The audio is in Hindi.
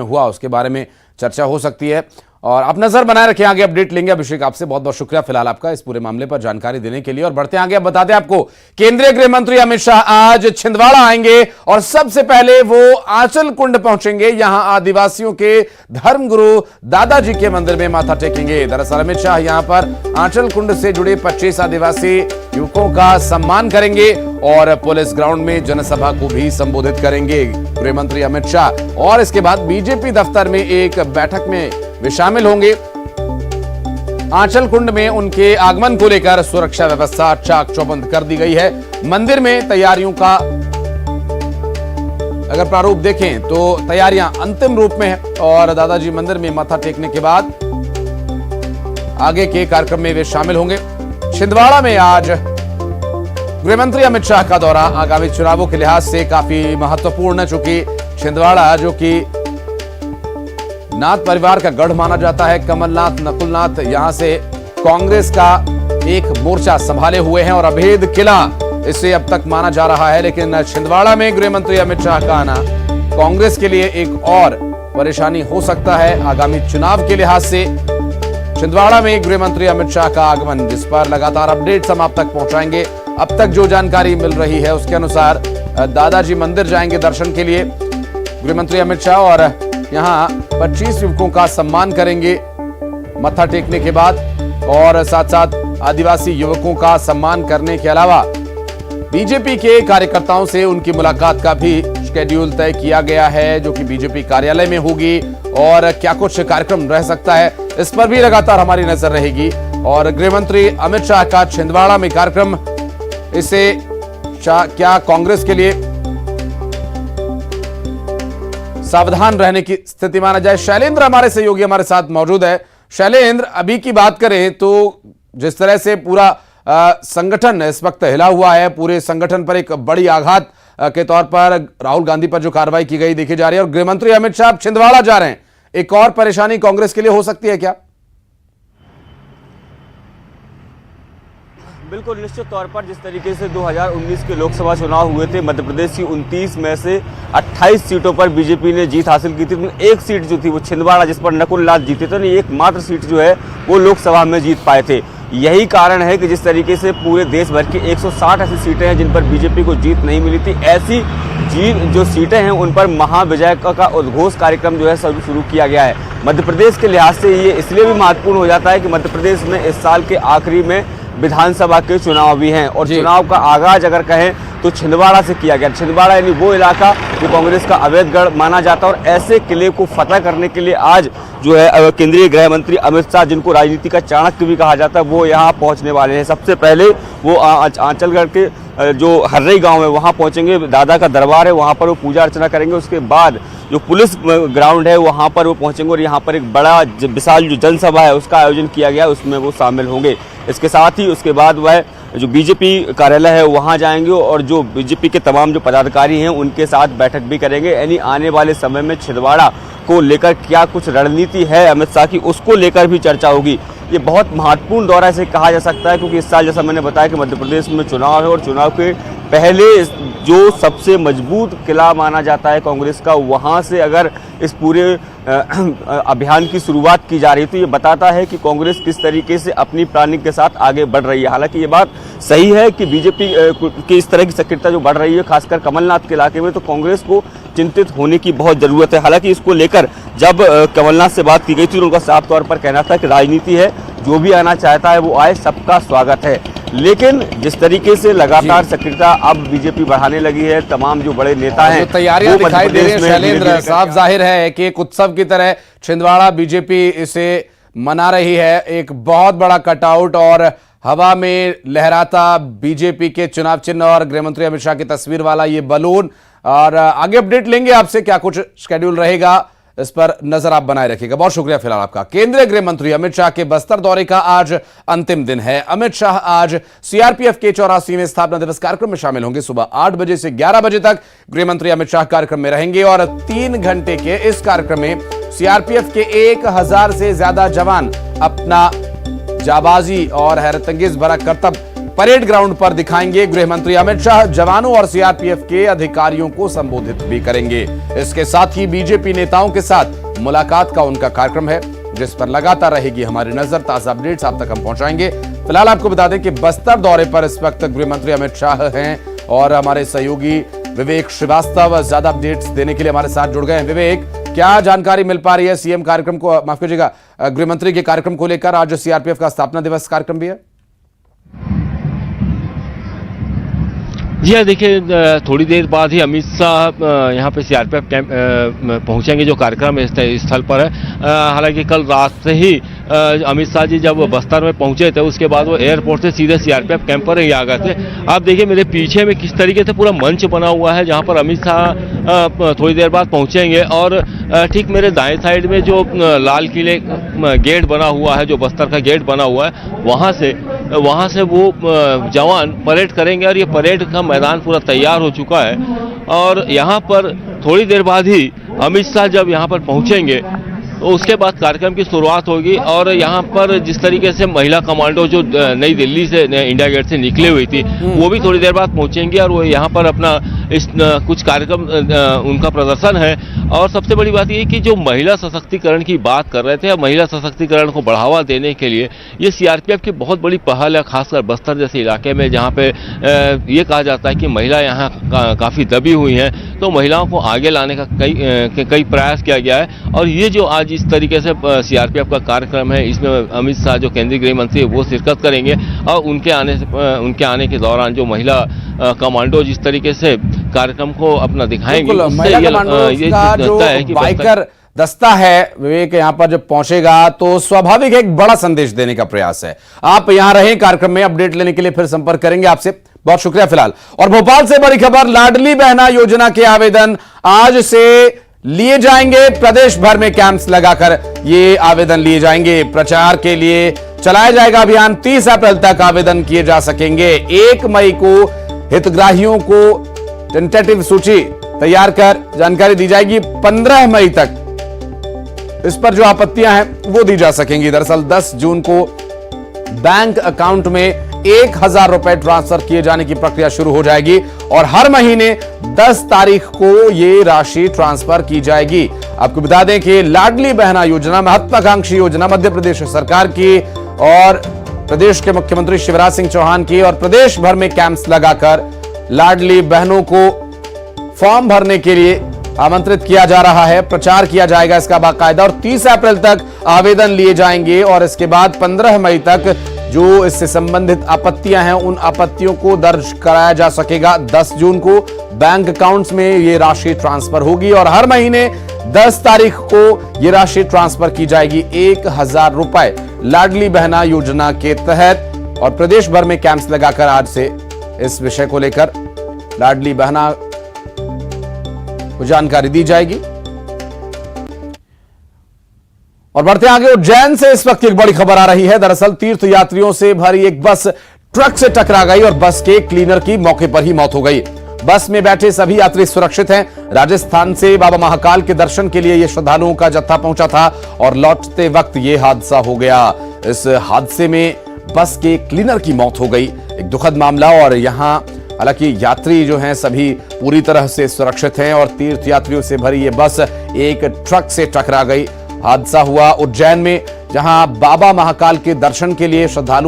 हुआ उसके बारे में चर्चा हो सकती है। और आप नजर बनाए रखें, आगे अपडेट लेंगे। अभिषेक, आपसे बहुत बहुत शुक्रिया फिलहाल आपका इस पूरे मामले पर जानकारी देने के लिए। और बढ़ते आगे, अब बता दें आपको, केंद्रीय गृह मंत्री अमित शाह आज छिंदवाड़ा आएंगे और सबसे पहले वो आंचल कुंड पहुंचेंगे। यहां आदिवासियों के धर्मगुरु दादाजी के मंदिर में माथा टेकेंगे। दरअसल अमित शाह यहां पर आंचल कुंड से जुड़े 25 आदिवासी युवकों का सम्मान करेंगे और पुलिस ग्राउंड में जनसभा को भी संबोधित करेंगे गृह मंत्री अमित शाह। और इसके बाद बीजेपी दफ्तर में एक बैठक में वे शामिल होंगे। आंचल कुंड में उनके आगमन को लेकर सुरक्षा व्यवस्था चाक चौबंद कर दी गई है। मंदिर में तैयारियों का अगर प्रारूप देखें तो तैयारियां अंतिम रूप में है और दादाजी मंदिर में माथा टेकने के बाद आगे के कार्यक्रम में वे शामिल होंगे। छिंदवाड़ा में आज गृहमंत्री अमित शाह का दौरा आगामी चुनावों के लिहाज से काफी महत्वपूर्ण है, चूंकि छिंदवाड़ा जो कि नाथ परिवार का गढ़ माना जाता है, कमलनाथ नकुलनाथ यहां से कांग्रेस का एक मोर्चा संभाले हुए हैं और अभेद किला इसे अब तक माना जा रहा है। लेकिन छिंदवाड़ा में गृह मंत्री अमित शाह का आना कांग्रेस के लिए एक और परेशानी हो सकता है आगामी चुनाव के लिहाज से। छिंदवाड़ा में गृह मंत्री अमित शाह का आगमन, जिस पर लगातार अपडेट्स हम आप तक पहुंचाएंगे। अब तक जो जानकारी मिल रही है उसके अनुसार दादाजी मंदिर जाएंगे दर्शन के लिए गृह मंत्री अमित शाह और यहां 25 युवकों का सम्मान करेंगे मत्था टेकने के बाद। और साथ साथ आदिवासी युवकों का सम्मान करने के अलावा बीजेपी के कार्यकर्ताओं से उनकी मुलाकात का भी शेड्यूल तय किया गया है, जो कि बीजेपी कार्यालय में होगी। और क्या कुछ कार्यक्रम रह सकता है इस पर भी लगातार हमारी नजर रहेगी। और गृह मंत्री अमित शाह का छिंदवाड़ा में कार्यक्रम, इसे क्या कांग्रेस के लिए सावधान रहने की स्थिति माना जाए? शैलेंद्र हमारे सहयोगी हमारे साथ मौजूद है। शैलेंद्र, अभी की बात करें तो जिस तरह से पूरा संगठन इस वक्त हिला हुआ है, पूरे संगठन पर एक बड़ी आघात के तौर पर राहुल गांधी पर जो कार्रवाई की गई देखी जा रही है और गृहमंत्री अमित शाह छिंदवाड़ा जा रहे हैं, एक और परेशानी कांग्रेस के लिए हो सकती है क्या? बिल्कुल निश्चित तौर पर जिस तरीके से 2019 के लोकसभा चुनाव हुए थे, मध्य प्रदेश की 29 में से 28 सीटों पर बीजेपी ने जीत हासिल की थी। एक सीट जो थी वो छिंदवाड़ा, जिस पर नकुलनाथ जीते थे, एकमात्र सीट जो है वो लोकसभा में जीत पाए थे। यही कारण है कि जिस तरीके से पूरे देश भर की 160 ऐसी सीटें हैं जिन पर बीजेपी को जीत नहीं मिली थी, ऐसी जो सीटें हैं उन पर महाविजय का उद्घोष कार्यक्रम जो है शुरू किया गया है। मध्य प्रदेश के लिहाज से ये इसलिए भी महत्वपूर्ण हो जाता है कि मध्य प्रदेश में इस साल के आखिरी में विधानसभा के चुनाव भी हैं और चुनाव का आगाज अगर कहें तो छिंदवाड़ा से किया गया। छिंदवाड़ा यानी वो इलाका जो कांग्रेस का अवैध गढ़ माना जाता है और ऐसे किले को फतह करने के लिए आज जो है केंद्रीय गृह मंत्री अमित शाह, जिनको राजनीति का चाणक्य भी कहा जाता है, वो यहाँ पहुँचने वाले हैं। सबसे पहले वो आंचलगढ़ के जो हर्रई गांव है वहाँ पहुँचेंगे, दादा का दरबार है वहाँ पर वो पूजा अर्चना करेंगे। उसके बाद जो पुलिस ग्राउंड है वहाँ पर वो पहुँचेंगे और यहाँ पर एक बड़ा विशाल जो जनसभा है उसका आयोजन किया गया है, उसमें वो शामिल होंगे। इसके साथ ही उसके बाद वह जो बीजेपी कार्यालय है वहाँ जाएंगे और जो बीजेपी के तमाम जो पदाधिकारी हैं उनके साथ बैठक भी करेंगे। यानी आने वाले समय में छिंदवाड़ा को लेकर क्या कुछ रणनीति है अमित शाह की, उसको लेकर भी चर्चा होगी। ये बहुत महत्वपूर्ण दौरा इसे कहा जा सकता है, क्योंकि इस साल जैसा मैंने बताया कि मध्य प्रदेश में चुनाव है और चुनाव के पहले जो सबसे मजबूत किला माना जाता है कांग्रेस का, वहाँ से अगर इस पूरे अभियान की शुरुआत की जा रही है तो ये बताता है कि कांग्रेस किस तरीके से अपनी प्लानिंग के साथ आगे बढ़ रही है। हालांकि ये बात सही है कि बीजेपी की इस तरह की सक्रियता जो बढ़ रही है खासकर कमलनाथ के इलाके में, तो कांग्रेस को चिंतित होने की बहुत जरूरत है। हालांकि इसको लेकर जब कमलनाथ से बात की गई थी तो उनका साफ तौर पर कहना था कि राजनीति है, जो भी आना चाहता है वो आए, सबका स्वागत है। लेकिन जिस तरीके से लगातार सक्रियता अब बीजेपी बढ़ाने लगी है, तमाम जो बड़े नेता हैं, तैयारियां दिखाई दे रही हैं शैलेंद्र, साफ जाहिर है कि एक उत्सव की तरह छिंदवाड़ा बीजेपी इसे मना रही है। एक बहुत बड़ा कटआउट और हवा में लहराता बीजेपी के चुनाव चिन्ह और गृहमंत्री अमित शाह की तस्वीर वाला ये बलून। और आगे अपडेट लेंगे आपसे, क्या कुछ शेड्यूल रहेगा इस पर नजर आप बनाए रखिएगा। बहुत शुक्रिया फिलहाल आपका। केंद्रीय गृह मंत्री अमित शाह के बस्तर दौरे का आज अंतिम दिन है। अमित शाह आज सीआरपीएफ के 84वें स्थापना दिवस कार्यक्रम में शामिल होंगे। सुबह 8 बजे से 11 बजे तक गृह मंत्री अमित शाह कार्यक्रम में रहेंगे और 3 घंटे के इस कार्यक्रम में सीआरपीएफ के 1000 से ज्यादा जवान अपना जाबाजी और हैरतंगेज भरा करतब परेड ग्राउंड पर दिखाएंगे। गृह मंत्री अमित शाह जवानों और सीआरपीएफ के अधिकारियों को संबोधित भी करेंगे। इसके साथ ही बीजेपी नेताओं के साथ मुलाकात का उनका कार्यक्रम है, जिस पर लगातार रहेगी हमारी नजर। ताजा अपडेट्स आप तक हम पहुंचाएंगे। फिलहाल आपको बता दें कि बस्तर दौरे पर इस वक्त गृह मंत्री अमित शाह हैं और हमारे सहयोगी विवेक श्रीवास्तव ज्यादा अपडेट्स देने के लिए हमारे साथ जुड़ गए हैं। विवेक, क्या जानकारी मिल पा रही है सीएम कार्यक्रम को, माफ कीजिएगा, गृह मंत्री के कार्यक्रम को लेकर? आज सीआरपीएफ का स्थापना दिवस कार्यक्रम भी है। जी हाँ, देखिए थोड़ी देर बाद ही अमित शाह यहाँ पे सीआरपीएफ कैंप पहुँचेंगे, जो कार्यक्रम स्थल पर है। हालांकि कल रात से ही अमित शाह जी जब बस्तर में पहुँचे थे, उसके बाद वो एयरपोर्ट से सीधे सीआरपीएफ कैंप पर ही आ गए थे। आप देखिए मेरे पीछे में किस तरीके से पूरा मंच बना हुआ है, जहाँ पर अमित शाह थोड़ी देर बाद पहुँचेंगे। और ठीक मेरे दाएं साइड में जो लाल किले गेट बना हुआ है, जो बस्तर का गेट बना हुआ है, वहाँ से वो जवान परेड करेंगे। और ये परेड का मैदान पूरा तैयार हो चुका है। और यहाँ पर थोड़ी देर बाद ही अमित शाह जब यहाँ पर पहुँचेंगे तो उसके बाद कार्यक्रम की शुरुआत होगी। और यहाँ पर जिस तरीके से महिला कमांडो जो नई दिल्ली से इंडिया गेट से निकली हुई थी, वो भी थोड़ी देर बाद पहुँचेंगी और वो यहाँ पर अपना कुछ कार्यक्रम उनका प्रदर्शन है। और सबसे बड़ी बात ये कि जो महिला सशक्तिकरण की बात कर रहे थे, महिला सशक्तिकरण को बढ़ावा देने के लिए ये सीआरपीएफ की बहुत बड़ी पहल है, खासकर बस्तर जैसे इलाके में, जहाँ पे ये कहा जाता है कि महिला यहाँ काफ़ी दबी हुई हैं। तो महिलाओं को आगे लाने का कई प्रयास किया गया है। और ये जो आज इस तरीके से सीआरपीएफ का कार्यक्रम है, इसमें अमित शाह जो केंद्रीय गृह मंत्री है वो शिरकत करेंगे। और उनके आने के दौरान जो महिला कमांडो जिस तरीके से कार्यक्रम को अपना दिखाएंगे, उससे ये जो बाइकर दस्ता है विवेक यहाँ पर जब पहुंचेगा तो स्वाभाविक एक बड़ा संदेश देने का प्रयास है। आप यहां रहें, कार्यक्रम में अपडेट लेने के लिए फिर संपर्क करेंगे आपसे। बहुत शुक्रिया फिलहाल। और भोपाल से बड़ी खबर, लाडली बहना योजना के आवेदन आज से लिए जाएंगे। प्रदेश भर में कैंप्स लगाकर ये आवेदन लिए जाएंगे। प्रचार के लिए चलाया जाएगा अभियान। 30 अप्रैल तक आवेदन किए जा सकेंगे। 1 मई को हितग्राहियों को टेंटेटिव सूची तैयार कर जानकारी दी जाएगी। 15 मई तक इस पर जो आपत्तियां हैं वो दी जा सकेंगी। दरअसल 10 जून को बैंक अकाउंट में 1000 रुपए ट्रांसफर किए जाने की प्रक्रिया शुरू हो जाएगी और हर महीने 10 तारीख को ये राशि ट्रांसफर की जाएगी। आपको बता दें कि लाडली बहना योजना महत्वाकांक्षी योजना मध्य प्रदेश सरकार की और प्रदेश के मुख्यमंत्री शिवराज सिंह चौहान की, और प्रदेश भर में कैंप्स लगाकर लाडली बहनों को फॉर्म भरने के लिए आमंत्रित किया जा रहा है। प्रचार किया जाएगा इसका बाकायदा और 30 अप्रैल तक आवेदन लिए जाएंगे। और इसके बाद 15 मई तक जो इससे संबंधित आपत्तियां हैं उन आपत्तियों को दर्ज कराया जा सकेगा। 10 जून को बैंक अकाउंट्स में ये राशि ट्रांसफर होगी और हर महीने 10 तारीख को ये राशि ट्रांसफर की जाएगी। 1000 रुपए लाडली बहना योजना के तहत। और प्रदेश भर में कैंप्स लगाकर आज से इस विषय को लेकर लाडली बहना को जानकारी दी जाएगी। और बढ़ते आगे, उज्जैन से इस वक्त एक बड़ी खबर आ रही है। दरअसल तीर्थ यात्रियों से भरी एक बस ट्रक से टकरा गई और बस के क्लीनर की मौके पर ही मौत हो गई। बस में बैठे सभी यात्री सुरक्षित हैं। राजस्थान से बाबा महाकाल के दर्शन के लिए यह श्रद्धालुओं का जत्था पहुंचा था और लौटते वक्त यह हादसा हो गया। इस हादसे में बस के क्लीनर की मौत हो गई। एक दुखद मामला। और यहां हालांकि यात्री जो हैं सभी पूरी तरह से सुरक्षित हैं और तीर्थ यात्रियों से भरी ये बस एक ट्रक से टकरा गई। हादसा हुआ उज्जैन में, जहां बाबा महाकाल के दर्शन के लिए श्रद्धालुओं